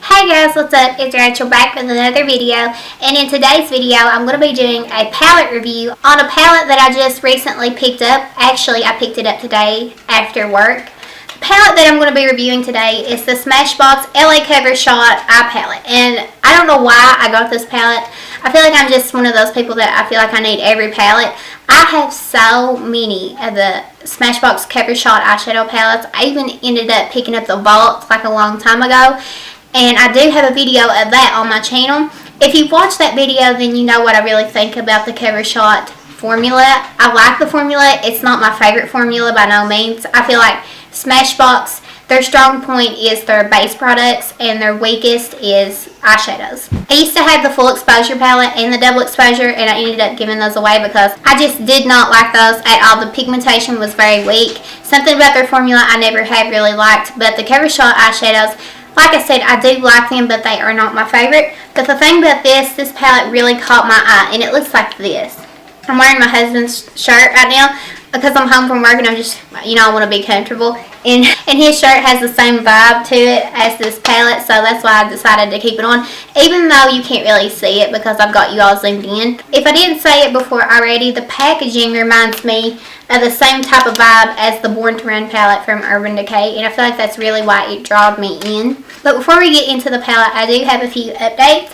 Hey guys, what's up? It's Rachel back with another video, and in today's video I'm going to be doing a palette review on a palette that I just recently picked up. Actually, I picked it up today after work. The palette that I'm going to be reviewing today is the Smashbox LA Cover Shot Eye Palette, and I don't know why I got this palette. I feel like I'm just one of those people that I feel like I need every palette. I have so many of the Smashbox Cover Shot eyeshadow palettes. I even ended up picking up the Vault like a long time ago. And I do have a video of that on my channel. If you've watched that video, then you know what I really think about the Cover Shot formula. I like the formula. It's not my favorite formula by no means. I feel like Smashbox, their strong point is their base products and their weakest is eyeshadows. I used to have the full exposure palette and the double exposure, and I ended up giving those away because I just did not like those at all. The pigmentation was very weak. Something about their formula I never have really liked, but the Cover Shot eyeshadows, like I said, I do like them, but they are not my favorite. But the thing about this palette really caught my eye, and it looks like this. I'm wearing my husband's shirt right now because I'm home from work and I'm just, I want to be comfortable. And his shirt has the same vibe to it as this palette, so that's why I decided to keep it on. Even though you can't really see it because I've got you all zoomed in. If I didn't say it before already, the packaging reminds me of the same type of vibe as the Born to Run palette from Urban Decay, and I feel like that's really why it drawed me in. But before we get into the palette, I do have a few updates.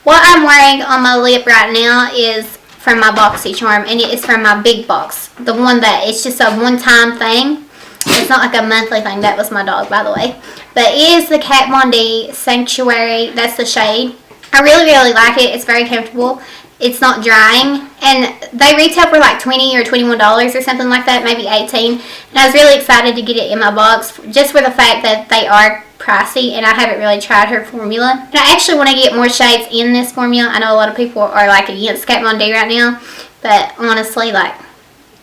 What I'm wearing on my lip right now is from my BoxyCharm, and it is from my big box. The one that, it's just a one-time thing. It's not like a monthly thing. That was my dog, by the way. But it is the Kat Von D Sanctuary. That's the shade. I really like it. It's very comfortable. It's not drying, and they retail for like $20 or $21 or something like that, maybe $18. And I was really excited to get it in my box just for the fact that they are pricey, and I haven't really tried her formula. And I actually want to get more shades in this formula. I know a lot of people are like against Kat Von D right now, but honestly, like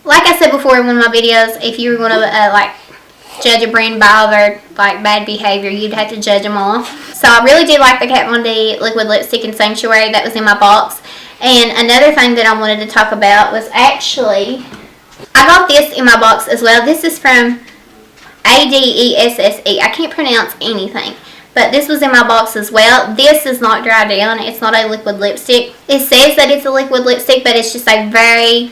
I said before in one of my videos, if you were going to judge a brand by their bad behavior, you'd have to judge them all. So I really did like the Kat Von D liquid lipstick in Sanctuary that was in my box. And another thing that I wanted to talk about was actually, I got this in my box as well. This is from ADESSE. I can't pronounce anything, but this was in my box as well. This is not dry down. It's not a liquid lipstick. It says that it's a liquid lipstick, but it's just a very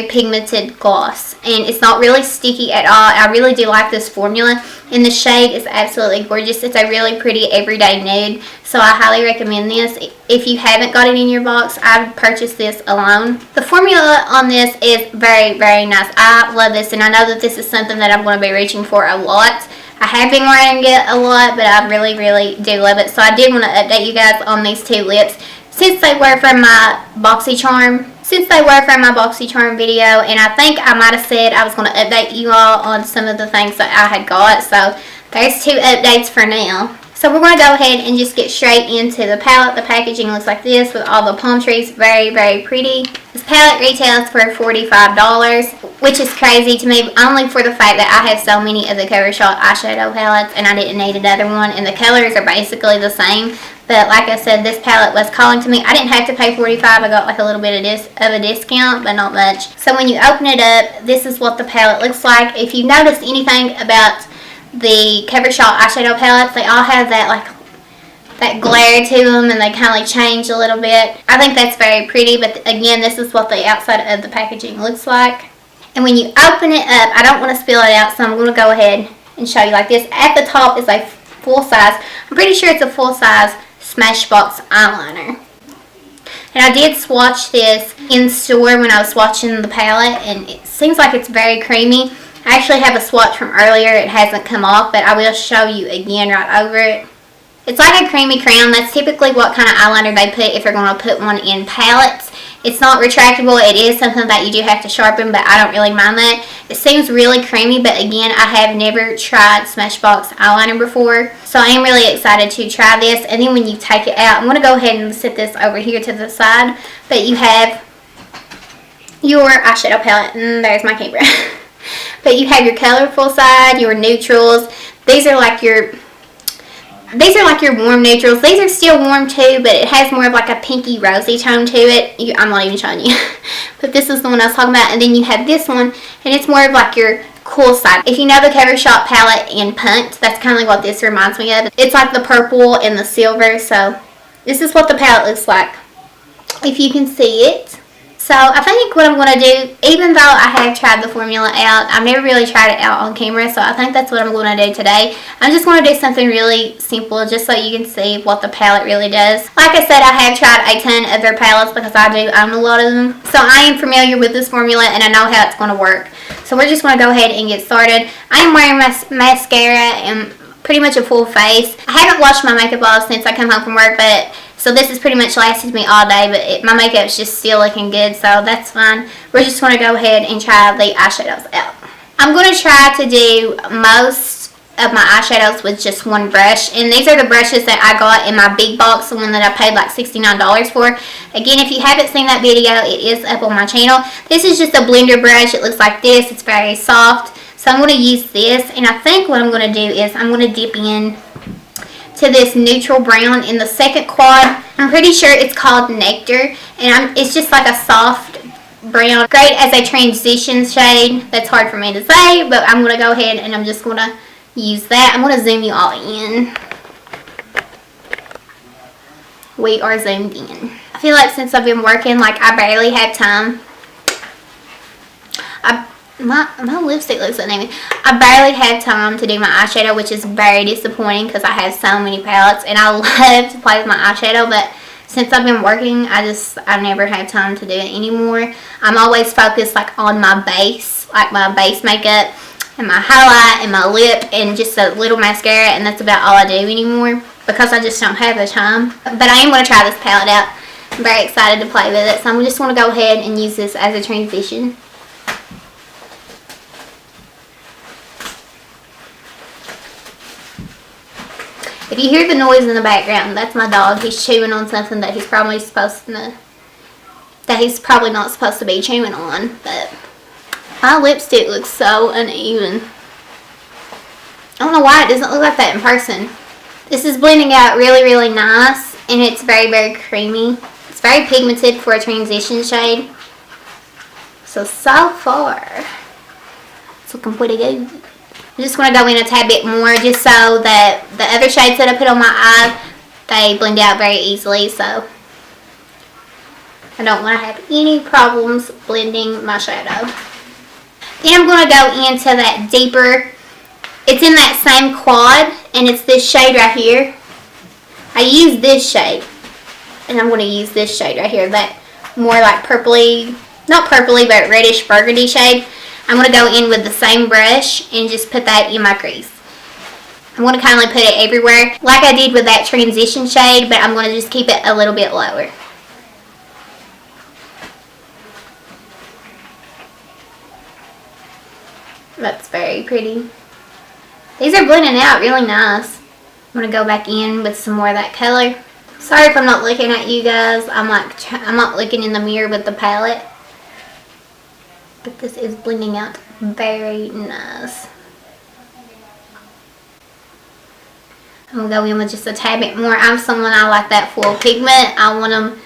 pigmented gloss, and it's not really sticky at all. I really do like this formula, and the shade is absolutely gorgeous. It's a really pretty everyday nude, so I highly recommend this. If you haven't got it in your box, I would purchase this alone. The formula on this is very nice. I love this, and I know that this is something that I'm going to be reaching for a lot. I have been wearing it a lot, but I really do love it. So I did want to update you guys on these two lips since they were from my BoxyCharm. Video, and I think I might have said I was going to update you all on some of the things that I had got. So there's two updates for now. So we're going to go ahead and just get straight into the palette. The packaging looks like this with all the palm trees. Very pretty. This palette retails for $45, which is crazy to me, only for the fact that I have so many of the Cover Shot eyeshadow palettes and I didn't need another one, and the colors are basically the same. But like I said, this palette was calling to me. I didn't have to pay $45. I got like a little bit of a discount, but not much. So when you open it up, this is what the palette looks like. If you noticed anything about the Cover Shot eyeshadow palettes, they all have that glare to them, and they kind of change a little bit. I think that's very pretty, but again, this is what the outside of the packaging looks like. And when you open it up, I don't want to spill it out, so I'm going to go ahead and show you like this. At the top is a full size, I'm pretty sure it's a full size Smashbox eyeliner. And I did swatch this in store when I was swatching the palette, and it seems like it's very creamy. I actually have a swatch from earlier. It hasn't come off, but I will show you again right over it. It's like a creamy crown. That's typically what kind of eyeliner they put if they're going to put one in palettes. It's not retractable. It is something that you do have to sharpen, but I don't really mind that. It seems really creamy, but again, I have never tried Smashbox eyeliner before, so I am really excited to try this. And then when you take it out, I'm going to go ahead and set this over here to the side, but you have your eyeshadow palette, and there's my camera. But you have your colorful side, your neutrals. These are like your warm neutrals. These are still warm too, but it has more of like a pinky rosy tone to it. I'm not even showing you. But this is the one I was talking about. And then you have this one, and it's more of like your cool side. If you know the Cover Shop palette in Punked, that's kind of like what this reminds me of. It's like the purple and the silver, so this is what the palette looks like, if you can see it. So I think what I'm going to do, even though I have tried the formula out, I've never really tried it out on camera, so I think that's what I'm going to do today. I'm just going to do something really simple just so you can see what the palette really does. Like I said, I have tried a ton of their palettes because I do own a lot of them. So I am familiar with this formula and I know how it's going to work. So we're just going to go ahead and get started. I am wearing my mascara and pretty much a full face. I haven't washed my makeup off since I come home from work, but so this has pretty much lasted me all day, but my makeup's just still looking good, so that's fine. We're just going to go ahead and try the eyeshadows out. I'm going to try to do most of my eyeshadows with just one brush, and these are the brushes that I got in my big box, the one that I paid like $69 for. Again, if you haven't seen that video, it is up on my channel. This is just a blender brush. It looks like this. It's very soft. So I'm going to use this, and I think what I'm going to do is I'm going to dip in to this neutral brown in the second quad. I'm pretty sure it's called Nectar, and it's just like a soft brown. Great as a transition shade. That's hard for me to say, but I'm going to go ahead and I'm just going to use that. I'm going to zoom you all in. We are zoomed in. I feel like since I've been working, like I barely have time. My lipstick looks uneven. I barely have time to do my eyeshadow, which is very disappointing because I have so many palettes and I love to play with my eyeshadow, but since I've been working, I never have time to do it anymore. I'm always focused like on my base, like my base makeup and my highlight and my lip and just a little mascara, and that's about all I do anymore because I just don't have the time. But I am going to try this palette out. I'm very excited to play with it, so I just want to go ahead and use this as a transition. If you hear the noise in the background, that's my dog. He's chewing on something that he's probably not supposed to be chewing on. But my lipstick looks so uneven. I don't know why it doesn't look like that in person. This is blending out really, really nice, and it's very, very creamy. It's very pigmented for a transition shade. So far, it's looking pretty good. I'm just going to go in a tad bit more just so that the other shades that I put on my eye, they blend out very easily, so I don't want to have any problems blending my shadow. Then I'm going to go into that deeper, it's in that same quad, and it's this shade right here. I use this shade, and I'm going to use this shade right here, that more like purpley, not purpley, but reddish burgundy shade. I'm going to go in with the same brush and just put that in my crease. I'm going to kind of put it everywhere like I did with that transition shade, but I'm going to just keep it a little bit lower. That's very pretty. These are blending out really nice. I'm going to go back in with some more of that color. Sorry if I'm not looking at you guys. I'm not looking in the mirror with the palette. But this is blending out very nice. I'm going to go in with just a tad bit more. I'm someone, I like that full pigment. I want them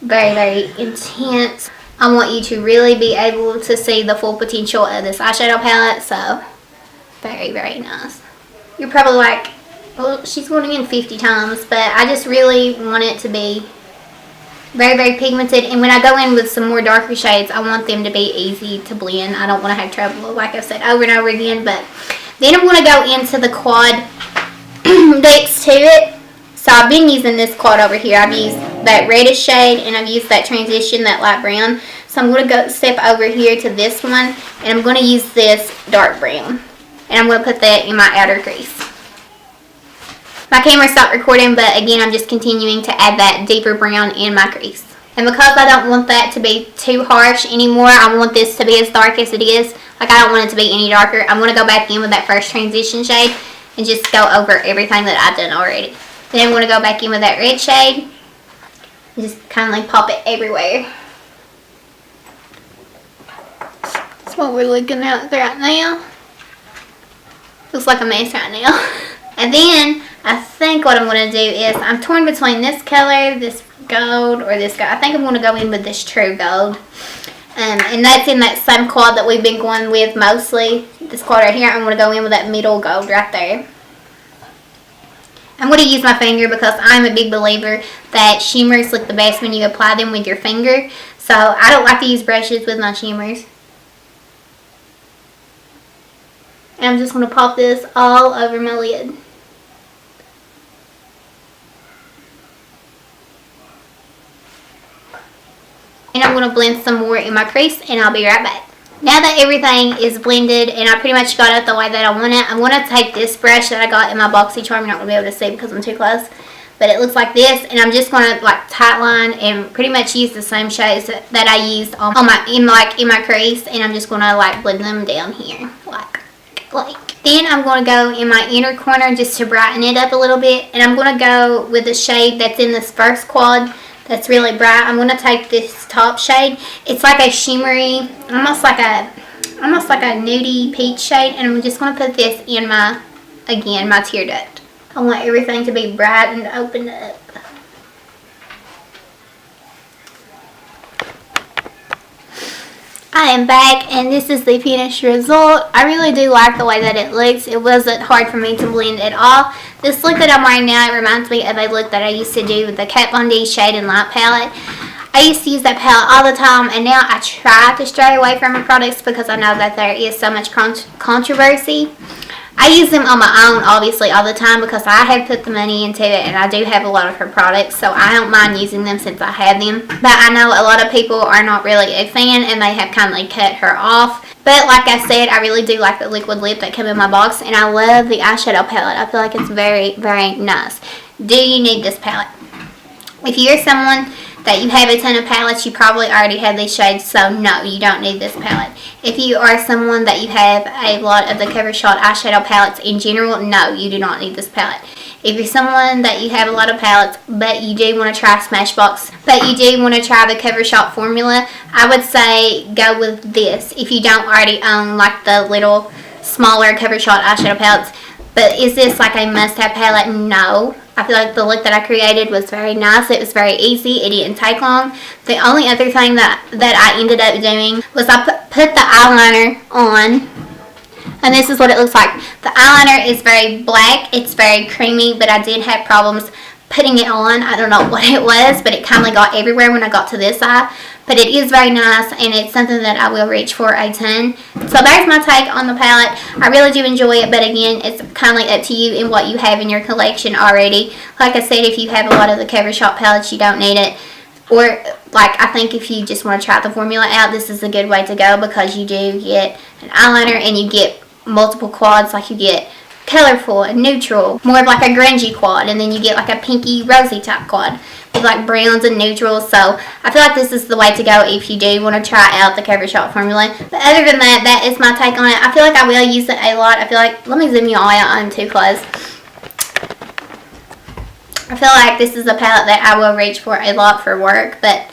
very, very intense. I want you to really be able to see the full potential of this eyeshadow palette. So, very, very nice. You're probably like, well, she's going in 50 times. But I just really want it to be very, very pigmented, and when I go in with some more darker shades, I want them to be easy to blend. I don't want to have trouble, like I've said over and over again. But then I'm going to go into the quad next to it. So I've been using this quad over here. I've used that reddish shade, and I've used that transition, that light brown. So I'm going to go step over here to this one, and I'm going to use this dark brown, and I'm going to put that in my outer crease. My camera stopped recording, but again, I'm just continuing to add that deeper brown in my crease. And because I don't want that to be too harsh anymore, I want this to be as dark as it is. Like, I don't want it to be any darker. I'm going to go back in with that first transition shade and just go over everything that I've done already. Then I'm going to go back in with that red shade and just kind of like pop it everywhere. That's what we're looking at right now. Looks like a mess right now. And then I think what I'm going to do is, I'm torn between this color, this gold, or this gold. I think I'm going to go in with this true gold. And that's in that same quad that we've been going with mostly. This quad right here, I'm going to go in with that middle gold right there. I'm going to use my finger because I'm a big believer that shimmers look the best when you apply them with your finger. So I don't like to use brushes with my shimmers. And I'm just going to pop this all over my lid. And I'm going to blend some more in my crease, and I'll be right back. Now that everything is blended and I pretty much got it the way that I want it, I'm going to take this brush that I got in my boxy charm. You're not going to be able to see because I'm too close. But it looks like this, and I'm just going to like tight line and pretty much use the same shades that I used on in my crease, and I'm just going to like blend them down here like. Then I'm going to go in my inner corner just to brighten it up a little bit, and I'm going to go with the shade that's in this first quad that's really bright. I'm going to take this top shade. It's like a shimmery, almost like a nudie peach shade, and I'm just going to put this in my tear duct. I want everything to be bright and opened up. I am back, and this is the finished result. I really do like the way that it looks. It wasn't hard for me to blend at all. This look that I'm wearing now, it reminds me of a look that I used to do with the Kat Von D Shade and Light palette. I used to use that palette all the time, and now I try to stray away from my products because I know that there is so much controversy. I use them on my own, obviously, all the time because I have put the money into it, and I do have a lot of her products, so I don't mind using them since I have them. But I know a lot of people are not really a fan, and they have kindly cut her off. But like I said, I really do like the liquid lip that came in my box, and I love the eyeshadow palette. I feel like it's very, very nice. Do you need this palette? If you're someone that you have a ton of palettes, you probably already have these shades, so no, you don't need this palette. If you are someone that you have a lot of the Cover Shot eyeshadow palettes in general, no, you do not need this palette. If you're someone that you have a lot of palettes, but you do want to try Smashbox, but you do want to try the Cover Shot formula, I would say go with this if you don't already own like the little smaller Cover Shot eyeshadow palettes. But is this like a must-have palette? No. I feel like the look that I created was very nice. It was very easy. It didn't take long. The only other thing that I ended up doing was I put the eyeliner on. And this is what it looks like. The eyeliner is very black. It's very creamy, but I did have problems putting it on. I don't know what it was, but it kind of got everywhere when I got to this eye. But it is very nice, and it's something that I will reach for a ton. So there's my take on the palette. I really do enjoy it, but again, it's kind of up to you and what you have in your collection already. Like I said, if you have a lot of the Cover Shop palettes, you don't need it. Or, like, I think if you just want to try the formula out, this is a good way to go because you do get an eyeliner and you get multiple quads. Like, you get colorful and neutral, more of like a grungy quad, and then you get like a pinky rosy type quad with like browns and neutrals. So I feel like this is the way to go if you do want to try out the Cover Shop formula. But other than that, that is my take on it. I feel like I will use it a lot. I feel like, let me zoom you all out, I'm too close. I feel like this is a palette that I will reach for a lot for work, but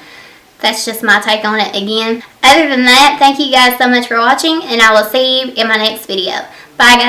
that's just my take on it again. Other than that, thank you guys so much for watching, and I will see you in my next video. Bye guys.